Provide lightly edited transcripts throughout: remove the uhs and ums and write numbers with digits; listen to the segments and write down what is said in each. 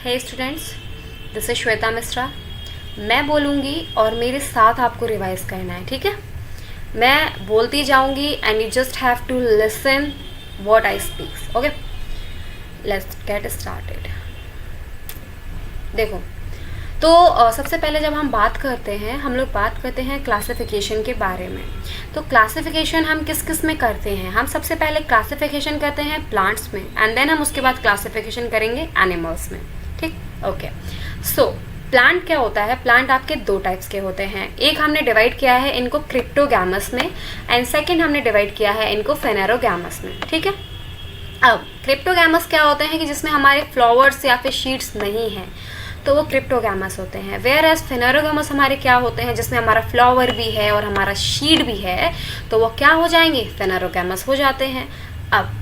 Hey students, this is Shweta Mishra. मैं बोलूँगी और मेरे साथ आपको रिवाइज करना है, ठीक है। मैं बोलती जाऊँगी and you just have to listen what I speaks. Okay, let's get started. देखो, तो सबसे पहले जब हम बात करते हैं, हम लोग बात करते हैं क्लासिफिकेशन के बारे में। तो क्लासिफिकेशन हम किस किस में करते हैं? हम सबसे पहले क्लासिफिकेशन करते हैं प्लांट्स में एंड देन हम उसके बाद क्लासिफिकेशन करेंगे एनिमल्स में, ठीक। ओके, सो प्लांट क्या होता है? प्लांट आपके दो टाइप्स के होते हैं। एक हमने डिवाइड किया है इनको क्रिप्टोगैमस में एंड सेकेंड हमने डिवाइड किया है इनको फेनेरोगैमस में, ठीक है। अब क्रिप्टोगैमस क्या होते हैं कि जिसमें हमारे फ्लावर्स या फिर शीड्स नहीं हैं, तो वो क्रिप्टोगैमस होते हैं। वेयर एज फेनेरोगैमस हमारे क्या होते हैं, जिसमें हमारा फ्लावर भी है और हमारा शीड भी है, तो वो क्या हो जाएंगे? फेनेरोगैमस हो जाते हैं। अब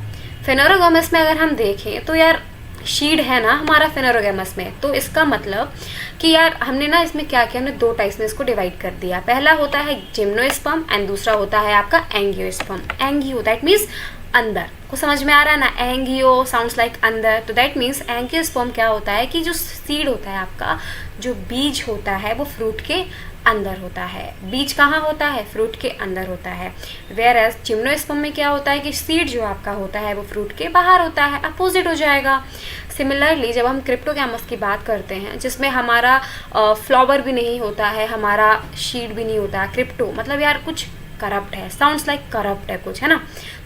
फेनेरोगैमस में अगर हम देखें तो यार शीड है ना हमारा फेनेरोगैमस में, तो इसका मतलब कि यार हमने ना इसमें क्या किया, हमने दो टाइप्स में इसको डिवाइड कर दिया। पहला होता है जिम्नोस्पर्म एंड दूसरा होता है आपका एंगियोस्पर्म। एंगियो दैट मीन्स अंदर, को समझ में आ रहा है ना? एंगियो साउंड्स लाइक अंदर, तो दैट मीन्स एंगियोस्पर्म क्या होता है कि जो सीड होता है आपका, जो बीज होता है वो फ्रूट के अंदर होता है। बीज कहाँ होता है? फ्रूट के अंदर होता है। वेयर एज जिम्नोस्पर्म में क्या होता है कि सीड जो आपका होता है वो फ्रूट के बाहर होता है, अपोजिट हो जाएगा। सिमिलरली जब हम क्रिप्टोगैमस की बात करते हैं जिसमें हमारा फ्लावर भी नहीं होता है, हमारा शीड भी नहीं होता है, क्रिप्टो मतलब यार कुछ करप्ट है, साउंड्स लाइक करप्ट है कुछ, है ना।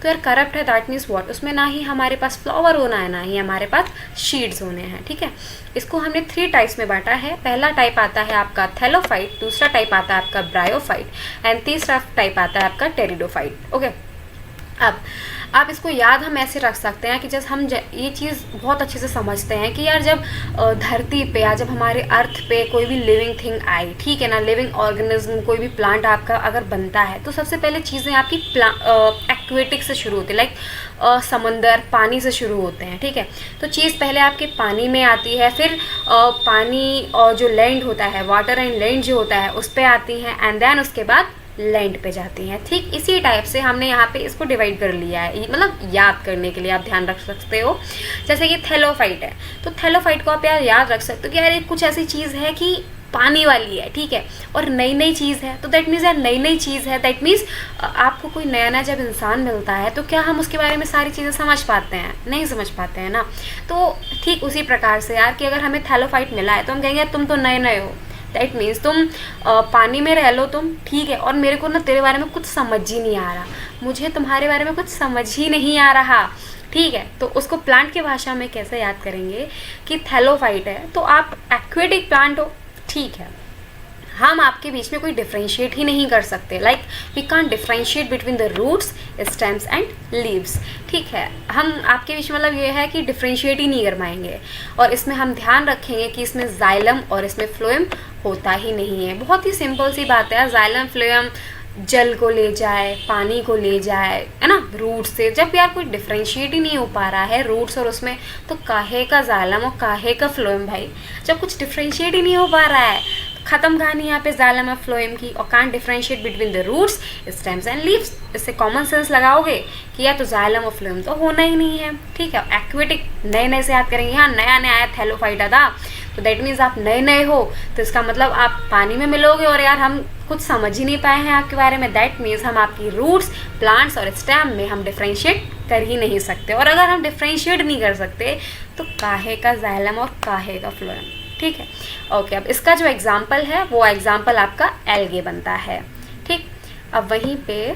तो यार करप्ट है दैट मीन्स व्हाट, उसमें ना ही हमारे पास फ्लावर होना है ना ही हमारे पास शीड्स होने हैं, ठीक है। इसको हमने 3 टाइप्स में बांटा है। पहला टाइप आता है आपका थैलोफाइट, दूसरा टाइप आता है आपका ब्रायोफाइट एंड तीसरा टाइप आता है आपका टेरिडोफाइट। ओके, अब आप इसको याद हम ऐसे रख सकते हैं कि जब हम ये चीज़ बहुत अच्छे से समझते हैं कि यार जब धरती पे या जब हमारे अर्थ पे कोई भी लिविंग थिंग आई, ठीक है ना, लिविंग ऑर्गेनिज्म कोई भी प्लांट आपका अगर बनता है, तो सबसे पहले चीज़ें आपकी एक्वेटिक से शुरू होती है, लाइक समंदर पानी से शुरू होते हैं, ठीक है। तो चीज़ पहले आपके पानी में आती है, फिर पानी और जो लैंड होता है, वाटर एंड लैंड जो होता है उस पर आती हैं एंड देन उसके बाद लैंड पे जाती हैं। ठीक इसी टाइप से हमने यहाँ पे इसको डिवाइड कर लिया है, मतलब याद करने के लिए आप ध्यान रख सकते हो। जैसे कि थैलोफाइट है, तो थैलोफाइट को आप याद रख सकते हो कि यार एक कुछ ऐसी चीज़ है कि पानी वाली है, ठीक है, और नई नई चीज़ है, तो दैट मीन्स यार नई नई चीज़ है, दैट मीन्स आपको कोई नया नया जब इंसान मिलता है तो क्या हम उसके बारे में सारी चीज़ें समझ पाते हैं? नहीं समझ पाते हैं ना। तो ठीक उसी प्रकार से यार कि अगर हमें थैलोफाइट मिला है तो हम कहेंगे तुम तो नए नए हो, दैट मीन्स तुम पानी में रह लो तुम, ठीक है, और मेरे को ना तेरे बारे में कुछ समझ ही नहीं आ रहा, मुझे तुम्हारे बारे में कुछ समझ ही नहीं आ रहा, ठीक है। तो उसको प्लांट की भाषा में कैसे याद करेंगे कि थैलोफाइट है तो आप एक्वेटिक प्लांट हो, ठीक है। हम आपके बीच में कोई डिफ्रेंशिएट ही नहीं कर सकते, like we can't differentiate between the roots, stems and leaves, ठीक है। हम आपके बीच मतलब ये है कि डिफ्रेंशिएट ही नहीं कर पाएंगे, और इसमें हम ध्यान रखेंगे कि इसमें जाइलम और इसमें फ्लोएम होता ही नहीं है। बहुत ही सिंपल सी बात है, जाइलम फ्लोएम जल को ले जाए, पानी को ले जाए, है ना, रूट से। जब यार कोई डिफ्रेंशिएट ही नहीं हो पा रहा है रूट्स और उसमें, तो काहे का जाइलम और काहे का फ्लोएम भाई? जब कुछ डिफ्रेंशिएट ही नहीं हो पा रहा है, खत्म कहानी यहाँ पे जाइलम और फ्लोएम की। और can't differentiate between the roots, stems and leaves, इससे कॉमन सेंस लगाओगे कि या तो जाइलम और फ्लोएम तो होना ही नहीं है, ठीक है। एक्वेटिक नए नए से याद करेंगे, हाँ नया नया आया थैलोफाइटा था, तो दैट मीन्स आप नए नए हो, तो इसका मतलब आप पानी में मिलोगे और यार हम कुछ समझ ही नहीं पाए हैं आपके बारे में, दैट मीन्स हम आपकी रूट्स, प्लांट्स और स्टेम में हम डिफ्रेंशिएट कर ही नहीं सकते। और अगर हम डिफ्रेंशिएट नहीं कर सकते तो काहे का जाइलम और काहे का फ्लोएम, ठीक है। ओके, अब इसका जो एग्जाम्पल है वो एग्जाम्पल आपका एल्गे बनता है, ठीक। अब वहीं पे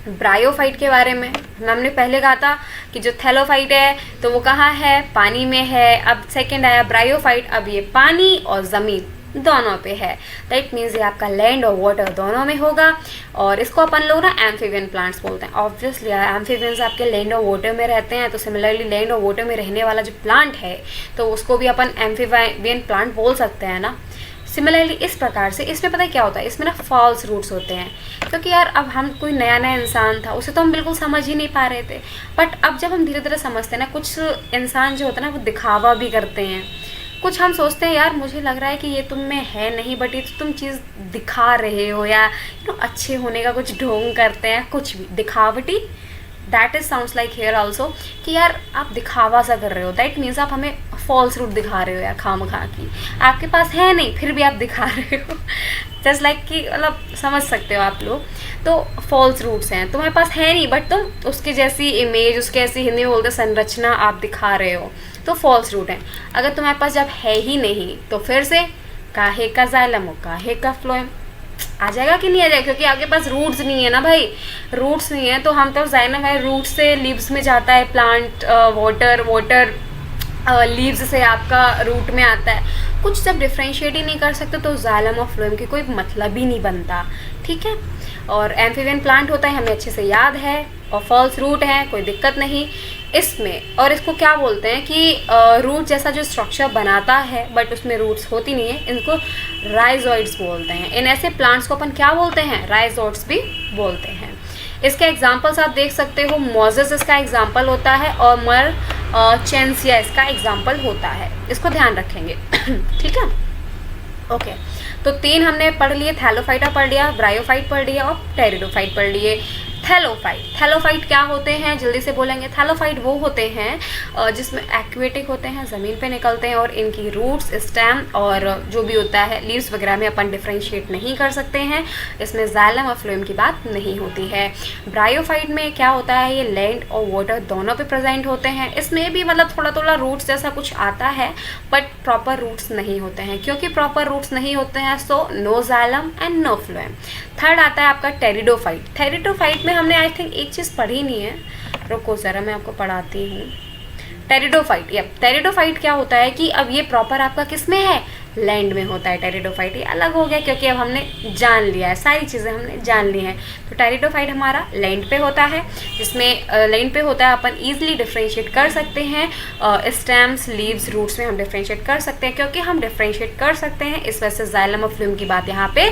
ब्रायोफाइट के बारे में हमने पहले कहा था कि जो थैलोफाइट है तो वो कहाँ है? पानी में है। अब सेकंड आया ब्रायोफाइट, अब ये पानी और ज़मीन दोनों पे है, दैट मीन्स ये आपका लैंड और वाटर दोनों में होगा। और इसको अपन लोग ना एम्फीबियन प्लांट्स बोलते हैं। ऑब्वियसली एम्फीबियंस आपके लैंड और वाटर में रहते हैं, तो सिमिलरली लैंड और वाटर में रहने वाला जो प्लांट है तो उसको भी अपन एम्फीबियन प्लांट बोल सकते हैं ना। सिमिलरली इस प्रकार से इसमें पता है क्या होता है, इसमें ना फॉल्स रूट्स होते हैं, क्योंकि यार अब हम कोई नया नया इंसान था, उसे तो हम बिल्कुल समझ ही नहीं पा रहे थे, बट अब जब हम धीरे धीरे समझते हैं ना, कुछ इंसान जो होता है ना वो दिखावा भी करते हैं, कुछ हम सोचते हैं यार मुझे लग रहा है कि ये तुम में है नहीं, बट ये तो तुम चीज़ दिखा रहे हो, या अच्छे होने का कुछ ढोंग करते हैं, कुछ भी दिखावटी that is sounds like here also कि यार आप दिखावा सा कर रहे हो, दैट मीन्स आप हमें फॉल्स रूट दिखा रहे हो यार, खामखा की आपके पास है नहीं फिर भी आप दिखा रहे हो। जस्ट लाइक कि मतलब समझ सकते हो आप लोग, तो फॉल्स रूट्स हैं, तुम्हारे पास है नहीं बट तुम उसकी जैसी इमेज, उसके ऐसी हिंदी में बोलते संरचना आप दिखा रहे हो, तो फॉल्स रूट है। अगर तुम्हारे पास जब है ही नहीं तो फिर से काहे का जाइलम हो, काहे का फ्लोएम आ जाएगा कि नहीं आ जाएगा, क्योंकि आपके पास रूट्स नहीं है ना भाई, रूट्स नहीं है तो हम तो जाइलम है, रूट से लीव्स में जाता है प्लांट, वाटर लीव्स से आपका रूट में आता है, कुछ जब डिफ्रेंशिएट ही नहीं कर सकते तो जाइलम और फ्लोएम की कोई मतलब ही नहीं बनता, ठीक है। और एम्फीबियन प्लांट होता है हमें अच्छे से याद है, और फॉल्स रूट है, कोई दिक्कत नहीं इसमें। और इसको क्या बोलते हैं कि रूट जैसा जो स्ट्रक्चर बनाता है बट उसमें रूट्स होती नहीं है, इनको राइजोइड्स बोलते हैं। इन ऐसे प्लांट्स को अपन क्या बोलते हैं, राइजोइड्स भी बोलते हैं। इसके एग्जाम्पल्स आप देख सकते हो, मोजेस इसका एग्जाम्पल होता है और चेंसिया इसका एग्जाम्पल होता है, इसको ध्यान रखेंगे। ठीक है, ओके। तो 3 हमने पढ़ लिए, थैलोफाइटा पढ़ लिया, ब्रायोफाइट पढ़ लिया और टेरिडोफाइट पढ़ लिए। थैलोफाइट क्या होते हैं, जल्दी से बोलेंगे। थैलोफाइट वो होते हैं जिसमें एक्वेटिक होते हैं, ज़मीन पे निकलते हैं और इनकी रूट्स, स्टेम और जो भी होता है लीव्स वगैरह में अपन डिफ्रेंशिएट नहीं कर सकते हैं, इसमें जाइलम और फ्लोएम की बात नहीं होती है। ब्रायोफाइट में क्या होता है, ये लैंड और वाटर दोनों पे प्रेजेंट होते हैं, इसमें भी मतलब थोड़ा थोड़ा रूट्स जैसा कुछ आता है बट प्रॉपर रूट्स नहीं होते हैं। क्योंकि प्रॉपर रूट्स नहीं होते हैं so no xylem and no phloem. Third आता है आपका टेरिडोफाइट में हमने आई थिंक एक चीज़ पढ़ी नहीं है, रुको ज़रा मैं आपको पढ़ाती हूँ। टेरिडोफाइट क्या होता है कि अब ये प्रॉपर आपका किस में है, लैंड में होता है। टेरिडोफाइट ये अलग हो गया क्योंकि अब हमने जान लिया है, सारी चीज़ें हमने जान ली हैं। तो टेरिडोफाइट हमारा लैंड पे होता है, जिसमें लैंड पे होता है अपन ईजिली डिफ्रेंशिएट कर सकते हैं, स्टेम्स, लीव्स, रूट्स में हम डिफ्रेंशिएट कर सकते हैं। क्योंकि हम डिफ्रेंशिएट कर सकते हैं इस वजह से जाइलम और फ्लोएम की बात यहाँ पे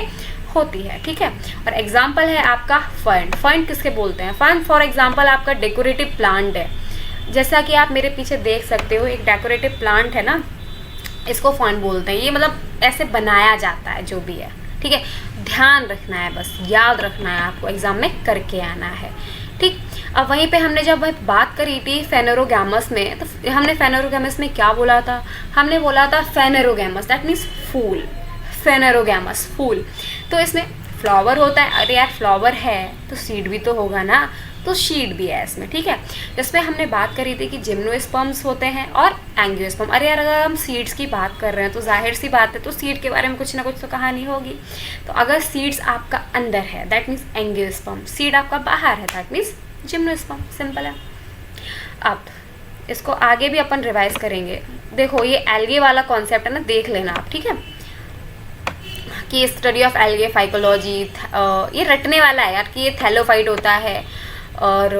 होती है, ठीक है। और एग्जाम्पल है आपका फर्न किसके बोलते हैं, फर्न फॉर एग्जाम्पल आपका डेकोरेटिव प्लांट है। जैसा कि आप मेरे पीछे देख सकते हो एक डेकोरेटिव प्लांट है ना, इसको फर्न बोलते हैं। ये मतलब ऐसे बनाया जाता है जो भी है, ठीक है। ध्यान रखना है, बस याद रखना है, आपको एग्जाम में करके आना है, ठीक। अब वहीं पे हमने जब बात करी थी फेनेरोगैमस में, तो हमने फेनेरोगैमस में क्या बोला था, हमने बोला था फेनेरोगैमस, दैट मीन्स फूल, फेनेरोगैमस फूल। तो इसमें फ्लावर होता है, अरे यार फ्लावर है तो सीड भी तो होगा ना, तो सीड भी है इसमें, ठीक है। जिसमें हमने बात करी थी कि जिम्नोस्पर्म्स होते हैं और एंजियोस्पर्म। अरे यार अगर हम सीड्स की बात कर रहे हैं तो जाहिर सी बात है तो सीड के बारे में कुछ ना कुछ तो कहानी होगी। तो अगर सीड्स आपका अंदर है दैट मीन्स एंजियोस्पर्म, सीड आपका बाहर है दैट मीन्स जिम्नोस्पर्म, सिंपल है। अब इसको आगे भी अपन रिवाइज करेंगे। देखो ये एल्गे वाला कॉन्सेप्ट है ना, देख लेना आप, ठीक है, कि स्टडी ऑफ एल्गे फाइकोलॉजी, ये रटने वाला है यार कि ये थैलोफाइट होता है। और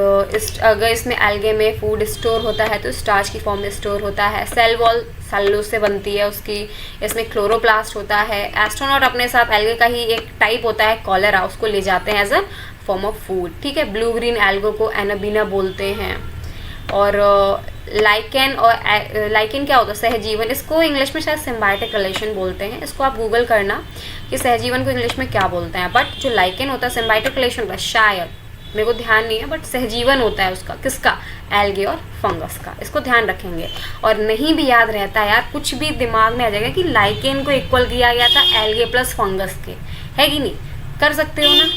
अगर इसमें एल्गे में फूड स्टोर होता है तो स्टार्च की फॉर्म में स्टोर होता है। सेल वॉल सेलुलोज से बनती है उसकी, इसमें क्लोरोप्लास्ट होता है। एस्ट्रोनॉट अपने साथ एल्गे का ही एक टाइप होता है कॉलेरा, उसको ले जाते हैं as a form of food, ठीक है। ब्लू ग्रीन एल्गो को एनाबीना बोलते हैं। और लाइकेन, और लाइकेन क्या होता है, सहजीवन, इसको इंग्लिश में शायद सिम्बायोटिक रिलेशन बोलते हैं। इसको आप गूगल करना कि सहजीवन को इंग्लिश में क्या बोलते हैं। बट जो लाइकेन होता है सिम्बायोटिक रिलेशन होता है, शायद मेरे को ध्यान नहीं है, बट सहजीवन होता है उसका, किसका, एल्गे और फंगस का। इसको ध्यान रखेंगे। और नहीं भी याद रहता है यार, कुछ भी दिमाग में आ जाएगा कि लाइकेन को इक्वल किया गया था एल्गे प्लस फंगस के, है कि नहीं, कर सकते हो ना,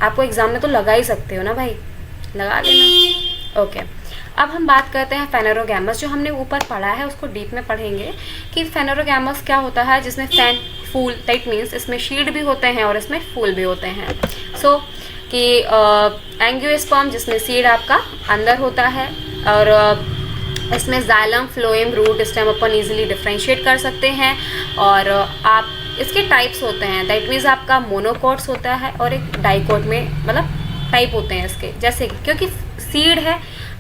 आपको एग्जाम में तो लगा ही सकते हो ना भाई, लगा लेना। ओके, अब हम बात करते हैं फेनेरोगैमस। जो हमने ऊपर पढ़ा है उसको डीप में पढ़ेंगे कि फेनेरोगैमस क्या होता है, जिसमें फैन फूल, दैट मीन्स इसमें शीड भी होते हैं और इसमें फूल भी होते हैं। सो कि एंजियोस्पर्म जिसमें सीड आपका अंदर होता है, और इसमें जाइलम, फ्लोएम, रूट, स्टेम अपन इजीली डिफ्रेंशिएट कर सकते हैं। और आप इसके टाइप्स होते हैं, दैट मीन्स आपका मोनोकोट्स होता है और एक डाइकोट में मतलब टाइप होते हैं इसके, जैसे क्योंकि सीड है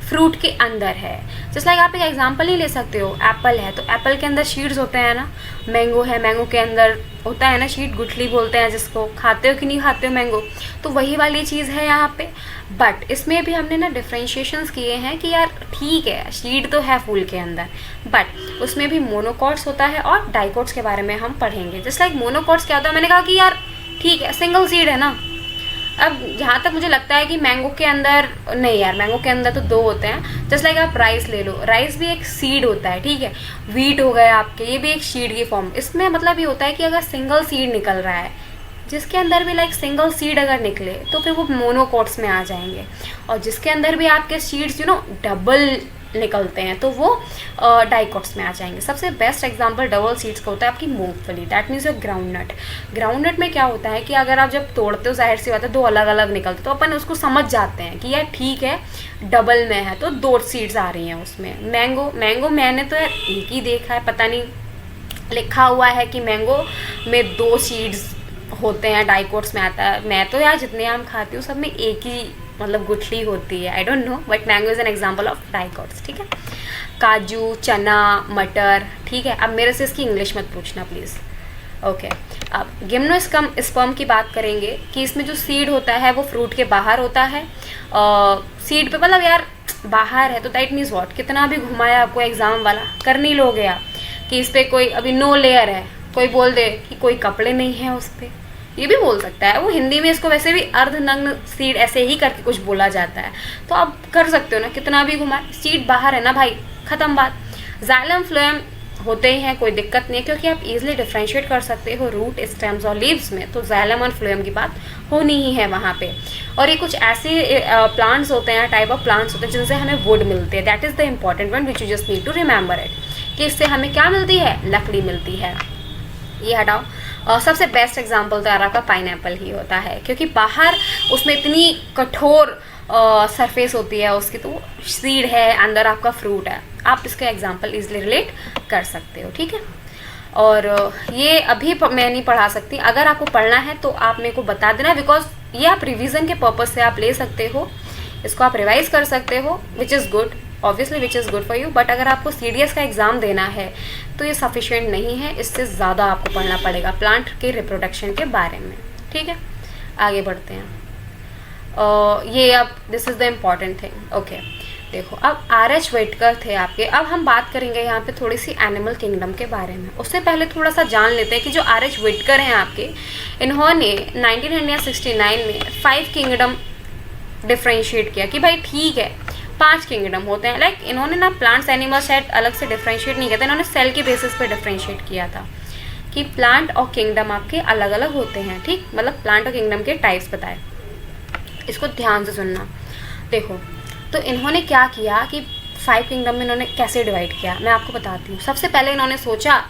फ्रूट के अंदर है। जस्ट लाइक आप एक एग्जांपल ही ले सकते हो, एप्पल है तो एप्पल के अंदर शीड्स होते हैं ना, मैंगो है, मैंगो के अंदर होता है ना शीड, गुठली बोलते हैं जिसको, खाते हो कि नहीं खाते हो मैंगो, तो वही वाली चीज़ है यहाँ पे। बट इसमें भी हमने ना डिफ्रेंशिएशंस किए हैं कि यार ठीक है शीड तो है फूल के अंदर, बट उसमें भी मोनोकॉट्स होता है और डाइकोट्स के बारे में हम पढ़ेंगे। जस्ट लाइक मोनोकॉट्स क्या होता है, मैंने कहा कि यार ठीक है सिंगल सीड है ना, अब जहाँ तक मुझे लगता है कि मैंगो के अंदर, नहीं यार मैंगो के अंदर तो 2 होते हैं। जस्ट लाइक आप राइस ले लो, राइस भी एक सीड होता है, ठीक है। वीट हो गए आपके, ये भी एक सीड की फॉर्म। इसमें मतलब ये होता है कि अगर सिंगल सीड निकल रहा है, जिसके अंदर भी लाइक सिंगल सीड अगर निकले तो फिर वो मोनोकोट्स में आ जाएंगे, और जिसके अंदर भी आपके सीड्स डबल निकलते हैं तो वो डाइकोट्स में आ जाएंगे। सबसे बेस्ट एग्जांपल डबल सीड्स का होता है आपकी मूंगफली, that means your groundnut. Groundnut में क्या होता है कि अगर आप जब तोड़ते हो, जाहिर सी बात है 2 अलग अलग निकलते, तो अपन उसको समझ जाते हैं कि यार ठीक है डबल में है तो 2 सीड्स आ रही हैं उसमें। मैंगो मैंने तो यार एक ही देखा है, पता नहीं लिखा हुआ है कि मैंगो में 2 सीड्स होते हैं, डाइकोट्स में आता है। मैं तो यार जितने आम खाती हूँ सब में एक ही मतलब गुठली होती है, I don't know, but mango is an example of dicots, ठीक है। काजू, चना, मटर, ठीक है। अब मेरे से इसकी इंग्लिश मत पूछना प्लीज़, ओके। अब गिम्नोस्पर्म की बात करेंगे कि इसमें जो सीड होता है वो फ्रूट के बाहर होता है। सीड पे मतलब यार बाहर है तो दैट मीन्स व्हाट, कितना भी घुमाया आपको एग्जाम वाला कर नहीं लोगे आप कि इस पर कोई अभी नो लेयर है, कोई बोल दे कि कोई कपड़े नहीं है उस पर, ये भी बोल सकता है वो। हिंदी में इसको वैसे भी अर्धनग्न सीड ऐसे ही करके कुछ बोला जाता है, तो आप कर सकते हो ना, कितना भी घुमाए, सीड बाहर है ना भाई, ख़त्म बात। जाइलम फ्लोएम होते ही हैं, कोई दिक्कत नहीं है, क्योंकि आप इजीली डिफ्रेंशिएट कर सकते हो रूट, स्टेम्स और लीव्स में, तो जाइलम और फ्लोएम की बात होनी ही है वहाँ पे। और ये कुछ ऐसे प्लांट्स होते हैं, टाइप ऑफ प्लांट्स होते हैं जिनसे हमें वुड मिलते हैं, that is the important one which you just need to remember it, कि इससे हमें क्या मिलती है, लकड़ी मिलती है। ये हटाओ। सबसे बेस्ट एग्जांपल तो यार आपका पाइनएप्पल ही होता है, क्योंकि बाहर उसमें इतनी कठोर सरफेस होती है उसकी, तो सीड है, अंदर आपका फ्रूट है। आप इसका एग्जांपल इजीली रिलेट कर सकते हो, ठीक है। और ये अभी मैं नहीं पढ़ा सकती, अगर आपको पढ़ना है तो आप मेरे को बता देना, बिकॉज ये आप रिवीजन के पर्पज़ से आप ले सकते हो, इसको आप रिवाइज कर सकते हो, which is good obviously, which is good for you. But अगर आपको CDS का एग्ज़ाम देना है तो ये सफिशिएंट नहीं है, इससे ज़्यादा आपको पढ़ना पड़ेगा प्लांट के रिप्रोडक्शन के बारे में, ठीक है। आगे बढ़ते हैं। ये अब this is the important thing, okay. देखो अब RH व्हिटेकर थे आपके। अब हम बात करेंगे यहाँ पे थोड़ी सी एनिमल किंगडम के बारे में। उससे पहले थोड़ा सा जान लेते हैं कि जो RH व्हिटेकर हैं आपके, इन्होंने 1969 में 5 किंगडम डिफ्रेंशिएट किया कि भाई ठीक है 5 किंगडम होते हैं। लाइक इन्होंने ना प्लांट्स एनिमल सेट अलग से डिफ्रेंशिएट नहीं किया था, इन्होंने सेल के बेसिस पे डिफ्रेंशिएट किया था कि प्लांट और किंगडम आपके अलग अलग होते हैं, ठीक। मतलब प्लांट और किंगडम के टाइप्स बताए, इसको ध्यान से सुनना। देखो तो इन्होंने क्या किया कि 5 किंगडम में इन्होंने कैसे डिवाइड किया, मैं आपको बताती हूँ। सबसे पहले इन्होंने सोचा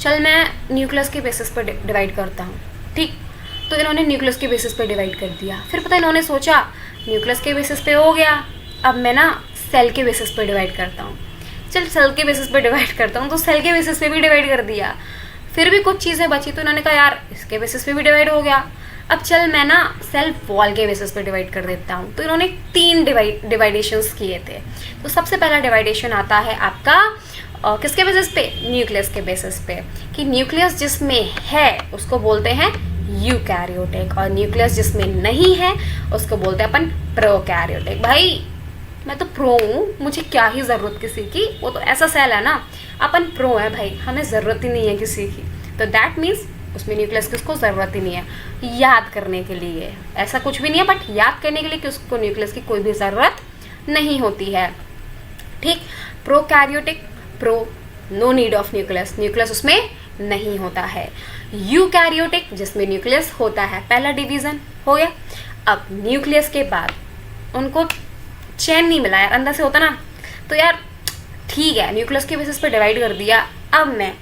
चल मैं न्यूक्लियस के बेसिस पर डिवाइड करता हूँ, ठीक। तो इन्होंने न्यूक्लियस के बेसिस पर डिवाइड कर दिया। फिर पता इन्होंने सोचा न्यूक्लियस के बेसिस पे हो गया, अब मैं ना सेल के बेसिस पे डिवाइड करता हूँ। चल सेल के बेसिस पे डिवाइड करता हूँ, तो सेल के बेसिस पे भी डिवाइड कर दिया। फिर भी कुछ चीज़ें बची तो इन्होंने कहा यार इसके बेसिस पे भी डिवाइड हो गया, अब चल मैं ना सेल वॉल के बेसिस पे डिवाइड कर देता हूँ। तो इन्होंने 3 डिवाइडेशंस किए थे। तो सबसे पहला डिवाइडेशन आता है आपका किसके बेसिस पे, न्यूक्लियस के बेसिस पे, कि न्यूक्लियस जिसमें है उसको बोलते हैं यूकैरियोटिक, और न्यूक्लियस जिसमें नहीं है उसको बोलते हैं अपन प्रोकैरियोटिक। भाई मैं तो प्रो हूँ, मुझे क्या ही ज़रूरत किसी की, वो तो ऐसा सेल है ना, अपन प्रो है भाई, हमें ज़रूरत ही नहीं है किसी की। तो दैट मीन्स उसमें न्यूक्लियस की उसको ज़रूरत ही नहीं है याद करने के लिए, ऐसा कुछ भी नहीं है, बट याद करने के लिए कि उसको न्यूक्लियस की कोई भी ज़रूरत नहीं होती है, ठीक। Prokaryotic, pro, no need of nucleus, nucleus उसमें नहीं होता है। यूकैरियोटिक जिसमें न्यूक्लियस होता है, पहला डिवीज़न हो गया। अब न्यूक्लियस के बाद उनको चैन नहीं मिला यार, अंदर से होता ना, तो यार ठीक है न्यूक्लियस के बेसिस पे डिवाइड कर दिया, अब मैं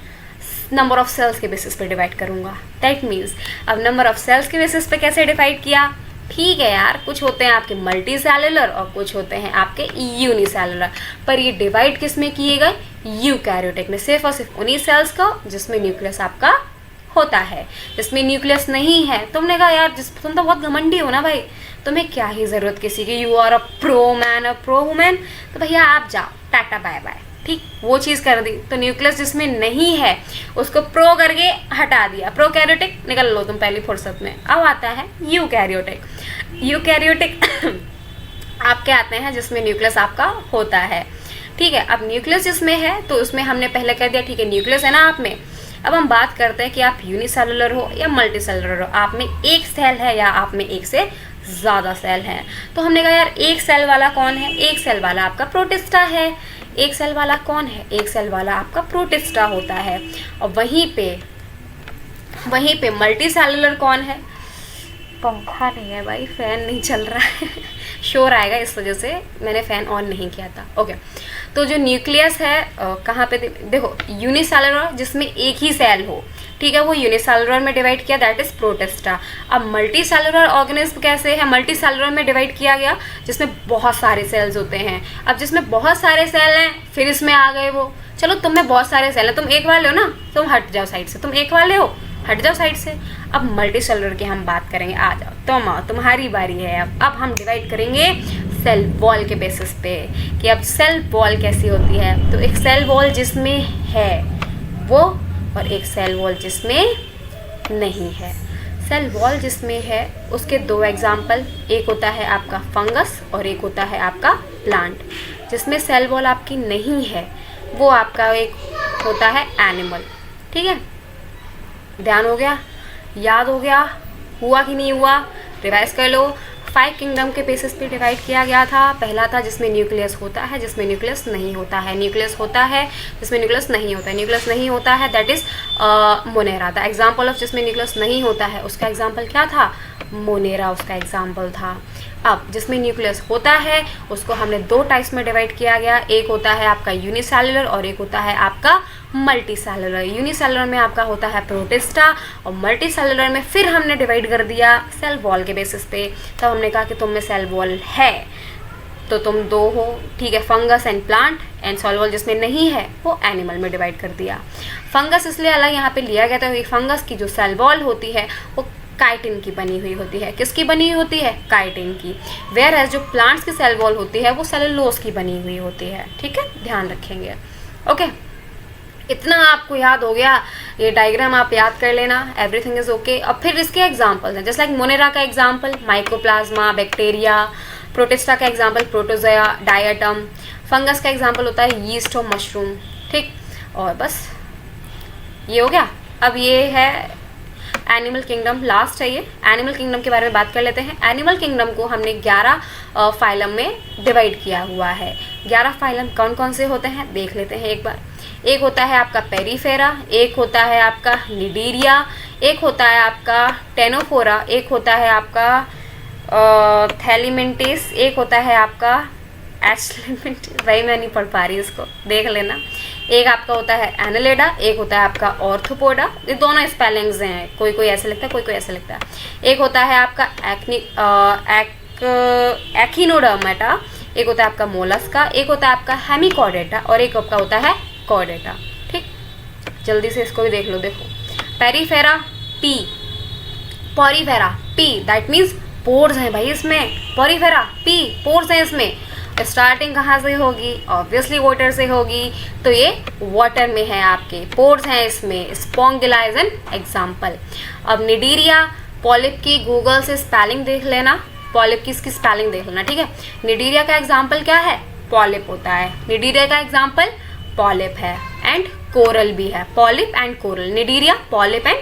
नंबर ऑफ सेल्स के बेसिस पे डिवाइड करूँगा। दैट मीन्स अब नंबर ऑफ सेल्स के बेसिस पे कैसे डिवाइड किया, ठीक है यार कुछ होते हैं आपके मल्टी सेलुलर और कुछ होते हैं आपके यूनिसेलुलर, पर ये डिवाइड किस में किए गए, यूकैरियोटिक में, सिर्फ और सिर्फ उन्हीं सेल्स को जिसमें न्यूक्लियस आपका होता है। जिसमें न्यूक्लियस नहीं है, तुमने कहा यार तुम तो बहुत घमंडी हो ना भाई, तुम्हें क्या ही ज़रूरत किसी की, you are a pro man a pro women, तो भैया आप जाओ टाटा बाय बाय, ठीक। वो चीज़ कर दी। तो न्यूक्लियस जिसमें नहीं है उसको प्रो करके हटा दिया, प्रोकैरियोटिक निकल लो तुम पहली फुर्सत में। अब आता है यूकैरियोटिक। यूकैरियोटिक आपके आते हैं जिसमें न्यूक्लियस आपका होता है, ठीक है। अब न्यूक्लियस जिसमें है तो उसमें हमने पहले कह दिया ठीक है न्यूक्लियस है ना आप में। अब हम बात करते हैं कि आप यूनिसेलुलर हो या मल्टीसेलुलर हो, आप में एक सेल है या आप में एक से ज़्यादा सेल हैं। तो हमने कहा यार एक सेल वाला कौन है, एक सेल वाला आपका प्रोटिस्टा है। एक सेल वाला कौन है, एक सेल वाला आपका प्रोटिस्टा होता है। और वहीं पे मल्टी सेलुलर कौन है, पंखा नहीं है भाई, फ़ैन नहीं चल रहा है शोर आएगा, इस वजह से मैंने फ़ैन ऑन नहीं किया था। ओके, तो जो न्यूक्लियस है कहाँ पे देखो, यूनिसेलुलर जिसमें एक ही सेल हो, ठीक है, वो यूनिसेलुलर में डिवाइड किया, दैट इज प्रोटिस्टा। अब मल्टी सेलुलर ऑर्गेनिज्म कैसे है, मल्टी सेलुलर में डिवाइड किया गया जिसमें बहुत सारे सेल्स होते हैं। अब जिसमें बहुत सारे सेल हैं फिर इसमें आ गए वो, चलो तुम में बहुत सारे सेल हैं, तुम एक वाले हो ना, तुम हट जाओ साइड से, तुम एक वाले हो, हट जाओ साइड से। अब मल्टी सेलुलर की हम बात करेंगे, आ जाओ तुम आओ, तुम्हारी बारी है। अब हम डिवाइड करेंगे सेल वॉल के बेसिस पे कि अब सेल वॉल कैसी होती है। तो एक सेल वॉल जिसमें है वो, और एक सेल वॉल जिसमें नहीं है। सेल वॉल जिसमें है उसके दो एग्जाम्पल, एक होता है आपका फंगस और एक होता है आपका प्लांट। जिसमें सेल वॉल आपकी नहीं है वो आपका एक होता है एनिमल। ठीक है, ध्यान हो गया, याद हो गया, हुआ कि नहीं हुआ, रिवाइज कर लो। 5 किंगडम के बेसिस पे डिवाइड किया गया था। पहला था जिसमें न्यूक्लियस होता है, जिसमें न्यूक्लियस नहीं होता है। न्यूक्लियस होता है जिसमें न्यूक्लियस नहीं होता है। न्यूक्लियस नहीं होता है that is Monera. The example of जिसमें न्यूक्लियस नहीं होता है उसका एग्जाम्पल क्या था, मोनेरा उसका एग्जाम्पल था। अब जिसमें न्यूक्लियस होता है उसको हमने 2 टाइप्स में डिवाइड किया गया, एक होता है आपका यूनिसेलुलर और एक होता है आपका मल्टी सेलुलर। यूनिसेलुलर में आपका होता है प्रोटिस्टा और मल्टी सेलुलर में फिर हमने डिवाइड कर दिया सेल वॉल के बेसिस पे। तब हमने कहा कि तुम में सेल वॉल है तो तुम 2 हो, ठीक है, fungus and plant, and cell wall जिसमें नहीं है वो एनिमल में डिवाइड कर दिया। फंगस इसलिए अलग यहाँ पे लिया गया था क्योंकि फंगस की जो सेल वॉल होती है वो काइटिन की बनी हुई होती है। किसकी बनी हुई होती है, काइटिन की। वेयर एज जो प्लांट्स की सेल वॉल होती है वो सेलुलोज की बनी हुई होती है। ठीक है, ध्यान रखेंगे। ओके, इतना आपको याद हो गया, ये डायग्राम आप याद कर लेना, एवरीथिंग इज ओके। अब फिर इसके एग्जाम्पल्स हैं, जैसे लाइक मोनेरा का एग्जाम्पल माइकोप्लाज्मा बैक्टीरिया, प्रोटिस्टा का एग्जाम्पल प्रोटोजोआ डायटम, फंगस का एग्जाम्पल होता है यीस्ट और मशरूम। ठीक, और बस ये हो गया। अब ये है एनिमल किंगडम, लास्ट है ये। एनिमल किंगडम के बारे में बात कर लेते हैं। एनिमल किंगडम को हमने 11 फाइलम में डिवाइड किया हुआ है। 11 फाइलम कौन कौन से होते हैं देख लेते हैं एक बार। एक होता है आपका पेरीफेरा, एक होता है आपका निडीरिया, एक होता है आपका टेनोफोरा, एक होता है आपका थैलीमेंटिस, एक होता है आपका एस्लिमेंटिस, भाई मैं नहीं पढ़ पा रही इसको, देख लेना। एक आपका होता है एनालिडा, एक होता है आपका ऑर्थोपोडा। ये दोनों स्पेलिंग्स हैं, कोई कोई ऐसे लिखता है, कोई कोई ऐसे लिखता है। एक होता है आपका एक्टिनोडर्मेटा, एक होता है आपका मोलस्का, एक होता है आपका हेमिकॉर्डेटा और एक आपका होता है कॉर्डेटा। ठीक, जल्दी से इसको भी देख लो। देखो, Porifera P, Porifera P, that means pores हैं भाई इसमें। पॉरीफेरा पी, पोर्स हैं इसमें। स्टार्टिंग कहाँ से होगी, ऑब्वियसली वाटर से होगी, तो ये वाटर में है आपके, पोर्स हैं इसमें। स्पोंगिला इज एन एग्जाम्पल। अब निडीरिया, पॉलिप की गूगल से स्पेलिंग देख लेना, पॉलिप की इसकी स्पेलिंग देख लेना। ठीक है, निडीरिया का एग्जाम्पल क्या है, पॉलिप होता है। निडीरिया का एग्जाम्पल पॉलिप है, एंड कोरल भी है। Polyp and coral, Cnidaria polyp and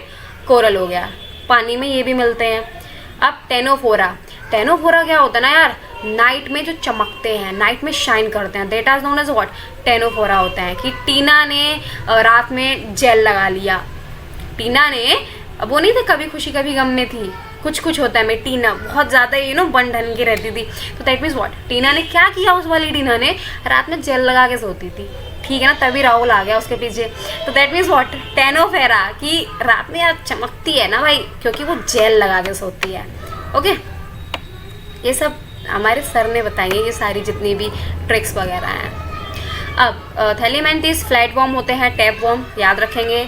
coral हो गया। पानी में ये भी मिलते हैं। अब टेनोफोरा, टेनोफोरा क्या होता है ना यार, नाइट में जो चमकते हैं, नाइट में शाइन करते हैं, that are known as what, Ctenophora होता है। कि टीना ने रात में जेल लगा लिया, टीना ने, अब वो नहीं थे कभी खुशी कभी गम में थी, कुछ कुछ होता है में, टीना बहुत ज़्यादा बन ढन की रहती थी, तो दैट मीन्स व्हाट, टीना ने क्या किया, उस वाली टीना ने रात में जेल लगा के सोती थी। ठीक है ना, तभी राहुल आ गया उसके पीछे। तो दैट मीन्स व्हाट, टेनोफेरा, कि रात में यार चमकती है ना भाई, क्योंकि वो जेल लगा के सोती है। ओके, ये सब हमारे सर ने बताएंगे, ये सारी जितनी भी ट्रिक्स वगैरह हैं। अब थैलीमेंटिस फ्लैट वॉर्म होते हैं, टैप वॉर्म याद रखेंगे।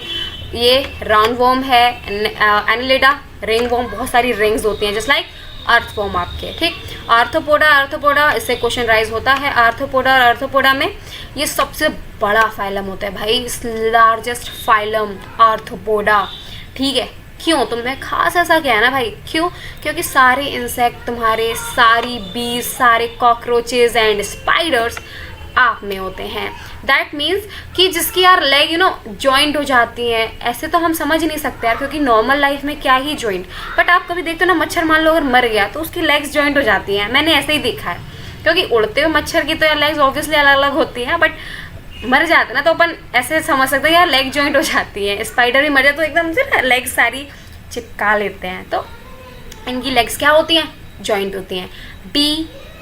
ये राउंड वॉर्म है। एनालिडा रिंग वॉर्म, बहुत सारी रिंग्स होती हैं, जस्ट लाइक अर्थ वॉर्म आपके। ठीक, आर्थ्रोपोडा, आर्थ्रोपोडा इससे क्वेश्चन राइज होता है। आर्थ्रोपोडा और आर्थ्रोपोडा में ये सबसे बड़ा फाइलम होता है भाई, लार्जेस्ट फाइलम आर्थ्रोपोडा। ठीक है, क्यों, तुम्हें खास ऐसा क्या है ना भाई, क्यों, क्योंकि सारे इंसेक्ट तुम्हारे, सारी बीज, सारे कॉकरोचेज एंड स्पाइडर्स आप में होते हैं। दैट मीन्स कि जिसकी यार लेग जॉइंट हो जाती हैं, ऐसे तो हम समझ ही नहीं सकते यार, क्योंकि नॉर्मल लाइफ में क्या ही जॉइंट, बट आप कभी देखते हो ना मच्छर मान लो अगर मर गया तो उसकी लेग्स जॉइंट हो जाती हैं, मैंने ऐसे ही देखा है, क्योंकि उड़ते हुए मच्छर की तो यार लेग्स ऑब्वियसली अलग अलग होती हैं, बट मर जाते ना तो अपन ऐसे समझ सकते हैं यार लेग जॉइंट हो जाती है। स्पाइडर भी मर जाए तो एकदम से ना लेग सारी चिपका लेते हैं, तो इनकी लेग्स क्या होती हैं, जॉइंट होती हैं। B,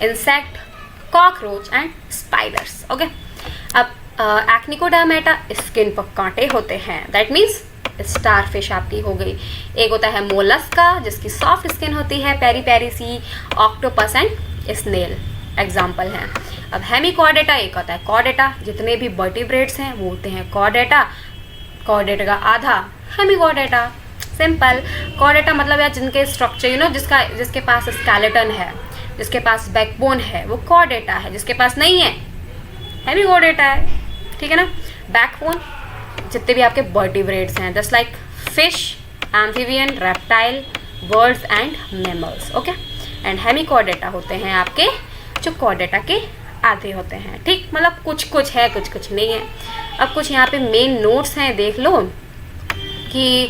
insect, cockroach and spiders. Okay, अब एक्निकोडार्मेटा स्किन पर कांटे होते हैं, दैट मीन्स स्टारफिश आपकी हो गई। एक होता है मोलस्का जिसकी सॉफ्ट स्किन होती है, पेरी पेरी सी, ऑक्टोपस एंड स्नेल एग्जाम्पल हैं। अब हेमिकॉर्डेटा एक होता है कॉर्डेटा, जितने भी वर्टिब्रेट्स हैं वो होते हैं कॉर्डेटा, कॉर्डेटा का आधा हेमिकॉर्डेटा। सिंपल, कॉर्डेटा मतलब यार जिनके स्ट्रक्चर जिसके पास स्केलेटन है, जिसके पास बैकबोन है वो कॉर्डेटा है, जिसके पास नहीं है हेमिकॉर्डेटा है, ठीक है ना। बैकबोन जितने भी आपके वर्टिब्रेट्स हैं, just like fish, amphibian, reptile, birds and mammals. Okay, and Hemichordata होते हैं आपके जो कॉर्डेटा के आधे होते हैं, ठीक, मतलब कुछ कुछ है कुछ कुछ नहीं है। अब कुछ यहाँ पे मेन नोट्स हैं, देख लो कि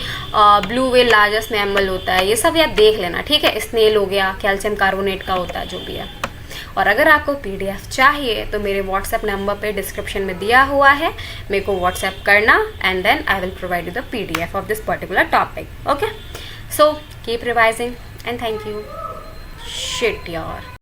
ब्लू व्हेल लार्जेस्ट मैमल होता है, ये सब यार देख लेना, ठीक है। स्नेल हो गया, कैल्शियम कार्बोनेट का होता है, जो भी है। और अगर आपको पीडीएफ चाहिए तो मेरे व्हाट्सएप नंबर पे डिस्क्रिप्शन में दिया हुआ है, मेरे को व्हाट्सएप करना and then I will provide you the PDF of this particular topic. Okay, so keep revising and thank you. Shit यार।